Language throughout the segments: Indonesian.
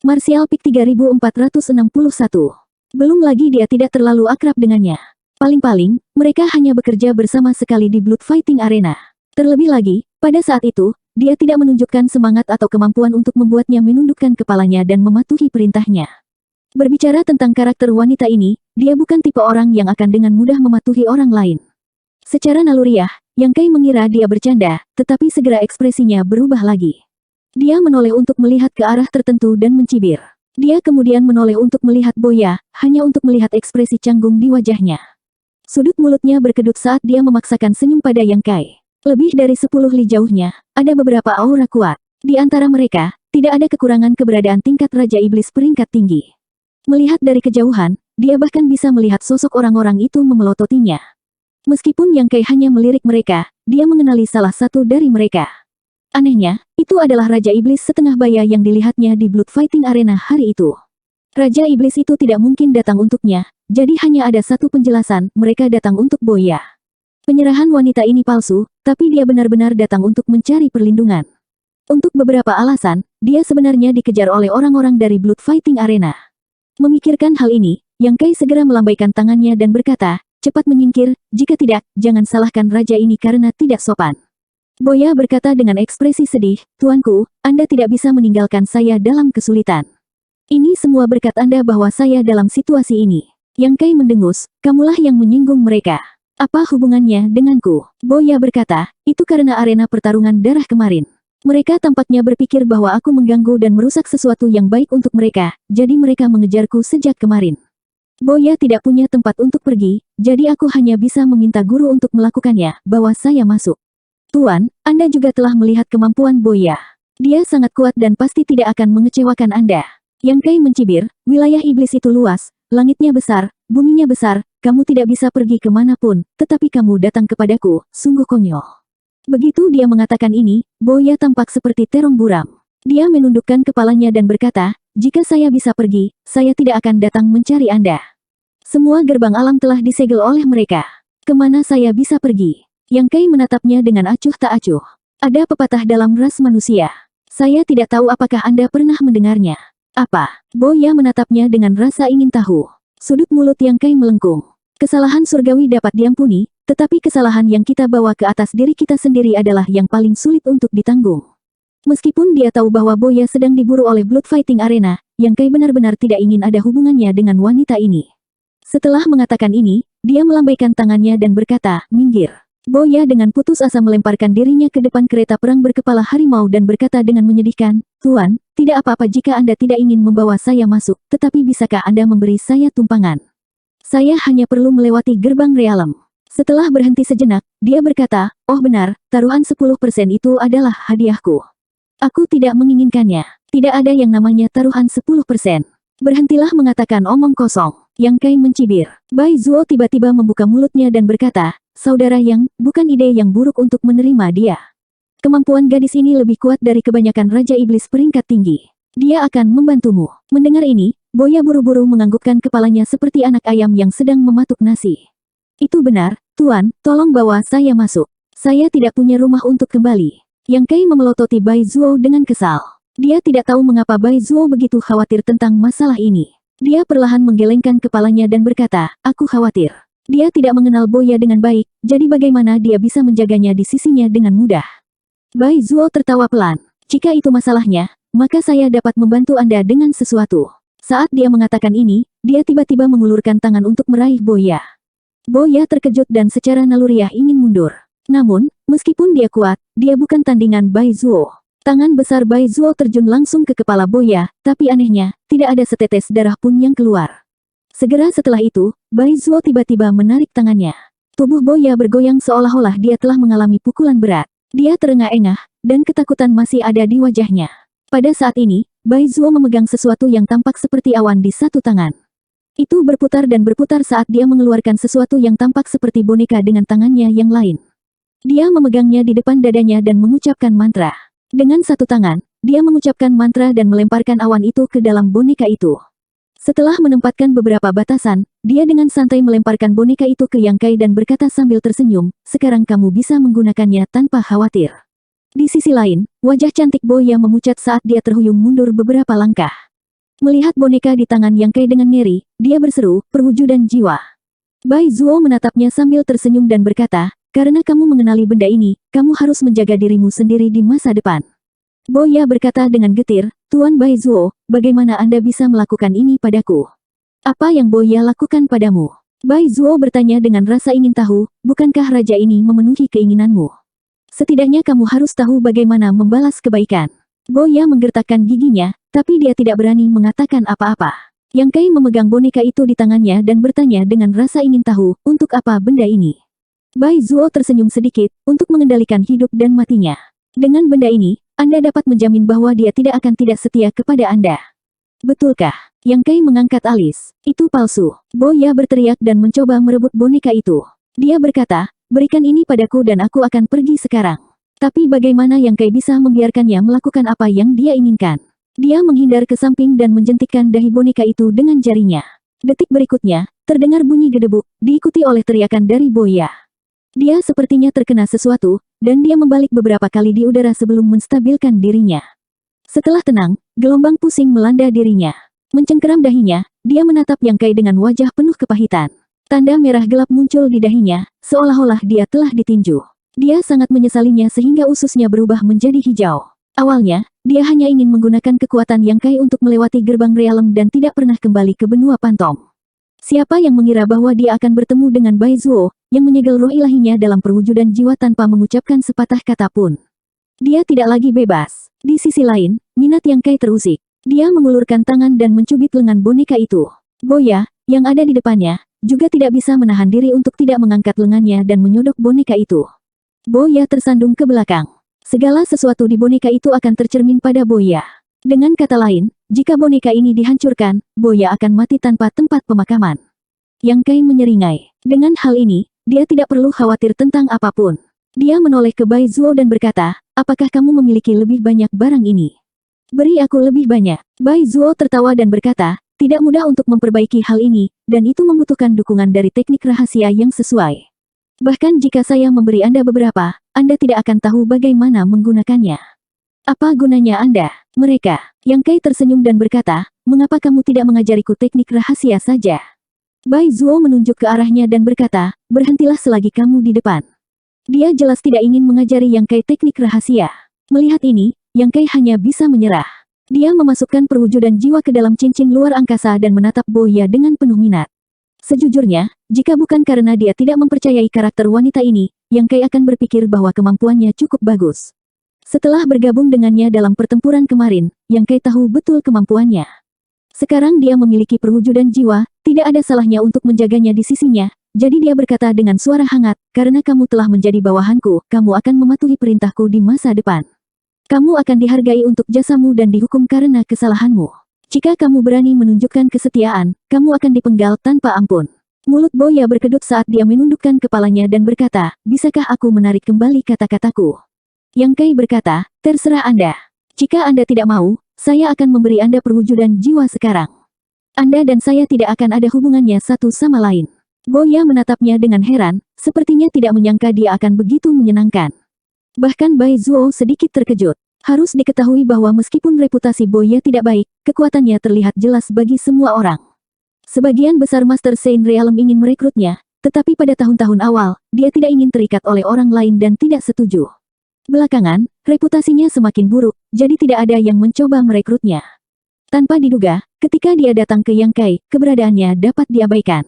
Martial Peak 3461. Belum lagi dia tidak terlalu akrab dengannya. Paling-paling, mereka hanya bekerja bersama sekali di Blood Fighting Arena. Terlebih lagi, pada saat itu, dia tidak menunjukkan semangat atau kemampuan untuk membuatnya menundukkan kepalanya dan mematuhi perintahnya. Berbicara tentang karakter wanita ini, dia bukan tipe orang yang akan dengan mudah mematuhi orang lain. Secara naluriah, Yang Kai mengira dia bercanda, tetapi segera ekspresinya berubah lagi. Dia menoleh untuk melihat ke arah tertentu dan mencibir. Dia kemudian menoleh untuk melihat Boya, hanya untuk melihat ekspresi canggung di wajahnya. Sudut mulutnya berkedut saat dia memaksakan senyum pada Yang Kai. Lebih dari 10 li jauhnya, ada beberapa aura kuat. Di antara mereka, tidak ada kekurangan keberadaan tingkat Raja Iblis peringkat tinggi. Melihat dari kejauhan, dia bahkan bisa melihat sosok orang-orang itu memelototinya. Meskipun Yang Kai hanya melirik mereka, dia mengenali salah satu dari mereka. Anehnya, itu adalah Raja Iblis setengah baya yang dilihatnya di Blood Fighting Arena hari itu. Raja Iblis itu tidak mungkin datang untuknya, jadi hanya ada satu penjelasan, mereka datang untuk Boya. Penyerahan wanita ini palsu, tapi dia benar-benar datang untuk mencari perlindungan. Untuk beberapa alasan, dia sebenarnya dikejar oleh orang-orang dari Blood Fighting Arena. Memikirkan hal ini, Yang Kai segera melambaikan tangannya dan berkata, cepat menyingkir, jika tidak, jangan salahkan raja ini karena tidak sopan. Boya berkata dengan ekspresi sedih, Tuanku, Anda tidak bisa meninggalkan saya dalam kesulitan. Ini semua berkat Anda bahwa saya dalam situasi ini. Yang Kai mendengus, kamulah yang menyinggung mereka. Apa hubungannya denganku? Boya berkata, itu karena arena pertarungan darah kemarin. Mereka tampaknya berpikir bahwa aku mengganggu dan merusak sesuatu yang baik untuk mereka, jadi mereka mengejarku sejak kemarin. Boya tidak punya tempat untuk pergi, jadi aku hanya bisa meminta guru untuk melakukannya, bawa saya masuk. Tuan, Anda juga telah melihat kemampuan Boya. Dia sangat kuat dan pasti tidak akan mengecewakan Anda. Yang Kai mencibir, wilayah iblis itu luas, langitnya besar, buminya besar, kamu tidak bisa pergi kemanapun, tetapi kamu datang kepadaku, sungguh konyol. Begitu dia mengatakan ini, Boya tampak seperti terong buram. Dia menundukkan kepalanya dan berkata, jika saya bisa pergi, saya tidak akan datang mencari Anda. Semua gerbang alam telah disegel oleh mereka. Kemana saya bisa pergi? Yang Kai menatapnya dengan acuh tak acuh. Ada pepatah dalam ras manusia. Saya tidak tahu apakah Anda pernah mendengarnya. Apa? Boya menatapnya dengan rasa ingin tahu. Sudut mulut Yang Kai melengkung. Kesalahan surgawi dapat diampuni, tetapi kesalahan yang kita bawa ke atas diri kita sendiri adalah yang paling sulit untuk ditanggung. Meskipun dia tahu bahwa Boya sedang diburu oleh Blood Fighting Arena, Yang Kai benar-benar tidak ingin ada hubungannya dengan wanita ini. Setelah mengatakan ini, dia melambaikan tangannya dan berkata, minggir. Boya dengan putus asa melemparkan dirinya ke depan kereta perang berkepala harimau dan berkata dengan menyedihkan, Tuan, tidak apa-apa jika Anda tidak ingin membawa saya masuk, tetapi bisakah Anda memberi saya tumpangan? Saya hanya perlu melewati gerbang realem. Setelah berhenti sejenak, dia berkata, oh benar, taruhan 10% itu adalah hadiahku. Aku tidak menginginkannya. Tidak ada yang namanya taruhan 10%. Berhentilah mengatakan omong kosong. Yang Kai mencibir. Bai Zuo tiba-tiba membuka mulutnya dan berkata, saudara Yang, bukan ide yang buruk untuk menerima dia. Kemampuan gadis ini lebih kuat dari kebanyakan Raja Iblis peringkat tinggi. Dia akan membantumu. Mendengar ini, Boya buru-buru menganggukkan kepalanya seperti anak ayam yang sedang mematuk nasi. Itu benar, Tuan, tolong bawa saya masuk. Saya tidak punya rumah untuk kembali. Yang Kai memelototi Bai Zuo dengan kesal. Dia tidak tahu mengapa Bai Zuo begitu khawatir tentang masalah ini. Dia perlahan menggelengkan kepalanya dan berkata, aku khawatir. Dia tidak mengenal Boya dengan baik, jadi bagaimana dia bisa menjaganya di sisinya dengan mudah. Bai Zuo tertawa pelan. Jika itu masalahnya, maka saya dapat membantu Anda dengan sesuatu. Saat dia mengatakan ini, dia tiba-tiba mengulurkan tangan untuk meraih Boya. Boya terkejut dan secara naluriah ingin mundur. Namun, meskipun dia kuat, dia bukan tandingan Bai Zuo. Tangan besar Bai Zuo terjun langsung ke kepala Boya, tapi anehnya, tidak ada setetes darah pun yang keluar. Segera setelah itu, Bai Zuo tiba-tiba menarik tangannya. Tubuh Boya bergoyang seolah-olah dia telah mengalami pukulan berat. Dia terengah-engah, dan ketakutan masih ada di wajahnya. Pada saat ini, Bai Zuo memegang sesuatu yang tampak seperti awan di satu tangan. Itu berputar dan berputar saat dia mengeluarkan sesuatu yang tampak seperti boneka dengan tangannya yang lain. Dia memegangnya di depan dadanya dan mengucapkan mantra. Dengan satu tangan, dia mengucapkan mantra dan melemparkan awan itu ke dalam boneka itu. Setelah menempatkan beberapa batasan, dia dengan santai melemparkan boneka itu ke Yang Kai dan berkata sambil tersenyum, sekarang kamu bisa menggunakannya tanpa khawatir. Di sisi lain, wajah cantik Boya memucat saat dia terhuyung mundur beberapa langkah. Melihat boneka di tangan Yang Kai dengan ngeri, dia berseru, perwujudan jiwa. Bai Zuo menatapnya sambil tersenyum dan berkata, karena kamu mengenali benda ini, kamu harus menjaga dirimu sendiri di masa depan. Boya berkata dengan getir, Tuan Bai Zuo, bagaimana Anda bisa melakukan ini padaku? Apa yang Boya lakukan padamu? Bai Zuo bertanya dengan rasa ingin tahu, bukankah raja ini memenuhi keinginanmu? Setidaknya kamu harus tahu bagaimana membalas kebaikan. Boya menggertakkan giginya, tapi dia tidak berani mengatakan apa-apa. Yang Kai memegang boneka itu di tangannya dan bertanya dengan rasa ingin tahu, untuk apa benda ini? Bai Zuo tersenyum sedikit, untuk mengendalikan hidup dan matinya. Dengan benda ini, Anda dapat menjamin bahwa dia tidak akan tidak setia kepada Anda. Betulkah? Yang Kai mengangkat alis. Itu palsu. Boya berteriak dan mencoba merebut boneka itu. Dia berkata, berikan ini padaku dan aku akan pergi sekarang. Tapi bagaimana Yang Kai bisa membiarkannya melakukan apa yang dia inginkan? Dia menghindar ke samping dan menjentikkan dahi boneka itu dengan jarinya. Detik berikutnya, terdengar bunyi gedebuk, diikuti oleh teriakan dari Boya. Dia sepertinya terkena sesuatu, dan dia membalik beberapa kali di udara sebelum menstabilkan dirinya. Setelah tenang, gelombang pusing melanda dirinya. Mencengkeram dahinya, dia menatap Yang Kai dengan wajah penuh kepahitan. Tanda merah gelap muncul di dahinya, seolah-olah dia telah ditinju. Dia sangat menyesalinya sehingga ususnya berubah menjadi hijau. Awalnya, dia hanya ingin menggunakan kekuatan Yang Kai untuk melewati gerbang realem dan tidak pernah kembali ke benua Pantom. Siapa yang mengira bahwa dia akan bertemu dengan Bai Zuo, yang menyegel roh ilahinya dalam perwujudan jiwa tanpa mengucapkan sepatah kata pun. Dia tidak lagi bebas. Di sisi lain, minat Yang Kai terusik. Dia mengulurkan tangan dan mencubit lengan boneka itu. Boya, yang ada di depannya, juga tidak bisa menahan diri untuk tidak mengangkat lengannya dan menyodok boneka itu. Boya tersandung ke belakang. Segala sesuatu di boneka itu akan tercermin pada Boya. Dengan kata lain, jika boneka ini dihancurkan, Boya akan mati tanpa tempat pemakaman. Yang Kai menyeringai. Dengan hal ini, dia tidak perlu khawatir tentang apapun. Dia menoleh ke Bai Zuo dan berkata, apakah kamu memiliki lebih banyak barang ini? Beri aku lebih banyak. Bai Zuo tertawa dan berkata, tidak mudah untuk memperbaiki hal ini, dan itu membutuhkan dukungan dari teknik rahasia yang sesuai. Bahkan jika saya memberi Anda beberapa, Anda tidak akan tahu bagaimana menggunakannya. Apa gunanya Anda? Mereka. Yang Kai tersenyum dan berkata, mengapa kamu tidak mengajariku teknik rahasia saja? Bai Zuo menunjuk ke arahnya dan berkata, berhentilah selagi kamu di depan. Dia jelas tidak ingin mengajari Yang Kai teknik rahasia. Melihat ini, Yang Kai hanya bisa menyerah. Dia memasukkan perwujudan jiwa ke dalam cincin luar angkasa dan menatap Boya dengan penuh minat. Sejujurnya, jika bukan karena dia tidak mempercayai karakter wanita ini, Yang Kai akan berpikir bahwa kemampuannya cukup bagus. Setelah bergabung dengannya dalam pertempuran kemarin, Yang Kai tahu betul kemampuannya. Sekarang dia memiliki perwujudan jiwa, tidak ada salahnya untuk menjaganya di sisinya, jadi dia berkata dengan suara hangat, karena kamu telah menjadi bawahanku, kamu akan mematuhi perintahku di masa depan. Kamu akan dihargai untuk jasamu dan dihukum karena kesalahanmu. Jika kamu berani menunjukkan kesetiaan, kamu akan dipenggal tanpa ampun. Mulut Boya berkedut saat dia menundukkan kepalanya dan berkata, bisakah aku menarik kembali kata-kataku? Yang Kai berkata, terserah Anda. Jika Anda tidak mau, saya akan memberi Anda perwujudan jiwa sekarang. Anda dan saya tidak akan ada hubungannya satu sama lain. Boya menatapnya dengan heran, sepertinya tidak menyangka dia akan begitu menyenangkan. Bahkan Bai Zuo sedikit terkejut. Harus diketahui bahwa meskipun reputasi Boya tidak baik, kekuatannya terlihat jelas bagi semua orang. Sebagian besar Master Saint Realm ingin merekrutnya, tetapi pada tahun-tahun awal, dia tidak ingin terikat oleh orang lain dan tidak setuju. Belakangan, reputasinya semakin buruk, jadi tidak ada yang mencoba merekrutnya. Tanpa diduga, ketika dia datang ke Yang Kai, keberadaannya dapat diabaikan.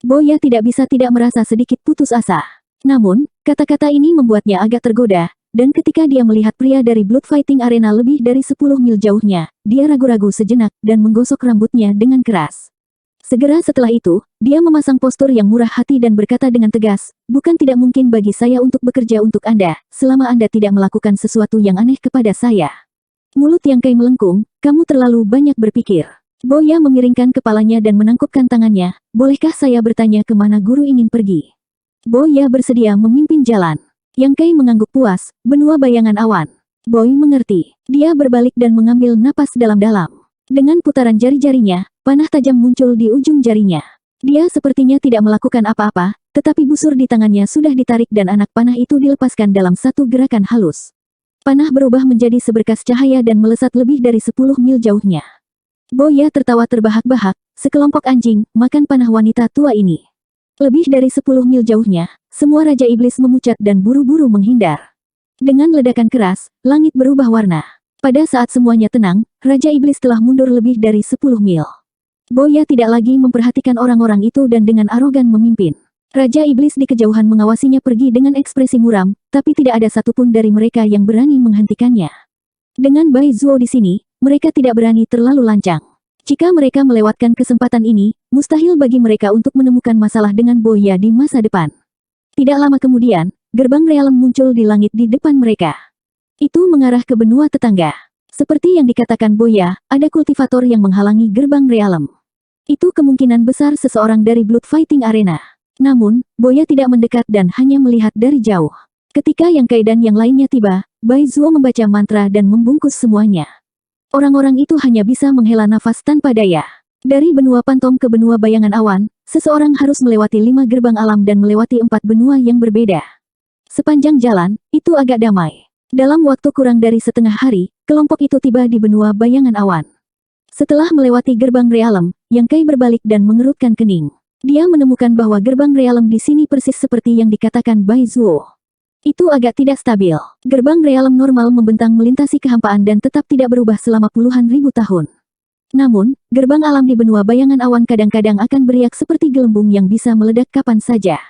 Boya tidak bisa tidak merasa sedikit putus asa. Namun, kata-kata ini membuatnya agak tergoda, dan ketika dia melihat pria dari Blood Fighting Arena lebih dari 10 mil jauhnya, dia ragu-ragu sejenak dan menggosok rambutnya dengan keras. Segera setelah itu, dia memasang postur yang murah hati dan berkata dengan tegas, bukan tidak mungkin bagi saya untuk bekerja untuk Anda, selama Anda tidak melakukan sesuatu yang aneh kepada saya. Mulut Yang Kai melengkung, kamu terlalu banyak berpikir. Boya memiringkan kepalanya dan menangkupkan tangannya, bolehkah saya bertanya kemana guru ingin pergi? Boya bersedia memimpin jalan. Yang Kai mengangguk puas, benua bayangan awan. Boy mengerti. Dia berbalik dan mengambil napas dalam-dalam. Dengan putaran jari-jarinya, panah tajam muncul di ujung jarinya. Dia sepertinya tidak melakukan apa-apa, tetapi busur di tangannya sudah ditarik dan anak panah itu dilepaskan dalam satu gerakan halus. Panah berubah menjadi seberkas cahaya dan melesat lebih dari 10 mil jauhnya. Boya tertawa terbahak-bahak, sekelompok anjing, makan panah wanita tua ini. Lebih dari 10 mil jauhnya, semua Raja Iblis memucat dan buru-buru menghindar. Dengan ledakan keras, langit berubah warna. Pada saat semuanya tenang, Raja Iblis telah mundur lebih dari 10 mil. Boya tidak lagi memperhatikan orang-orang itu dan dengan arogan memimpin. Raja Iblis di kejauhan mengawasinya pergi dengan ekspresi muram, tapi tidak ada satupun dari mereka yang berani menghentikannya. Dengan Bai Zuo di sini, mereka tidak berani terlalu lancang. Jika mereka melewatkan kesempatan ini, mustahil bagi mereka untuk menemukan masalah dengan Boya di masa depan. Tidak lama kemudian, gerbang realem muncul di langit di depan mereka. Itu mengarah ke benua tetangga. Seperti yang dikatakan Boya, ada kultivator yang menghalangi gerbang realem. Itu kemungkinan besar seseorang dari Blood Fighting Arena. Namun, Boya tidak mendekat dan hanya melihat dari jauh. Ketika Yang Kai dan yang lainnya tiba, Bai Zuo membaca mantra dan membungkus semuanya. Orang-orang itu hanya bisa menghela nafas tanpa daya. Dari benua pantom ke benua bayangan awan, seseorang harus melewati 5 gerbang alam dan melewati 4 benua yang berbeda. Sepanjang jalan, itu agak damai. Dalam waktu kurang dari setengah hari, kelompok itu tiba di benua bayangan awan. Setelah melewati gerbang realem, Yang Kai berbalik dan mengerutkan kening. Dia menemukan bahwa gerbang realem di sini persis seperti yang dikatakan Bai Zuo. Itu agak tidak stabil. Gerbang realem normal membentang melintasi kehampaan dan tetap tidak berubah selama puluhan ribu tahun. Namun, gerbang alam di benua bayangan awan kadang-kadang akan beriak seperti gelembung yang bisa meledak kapan saja.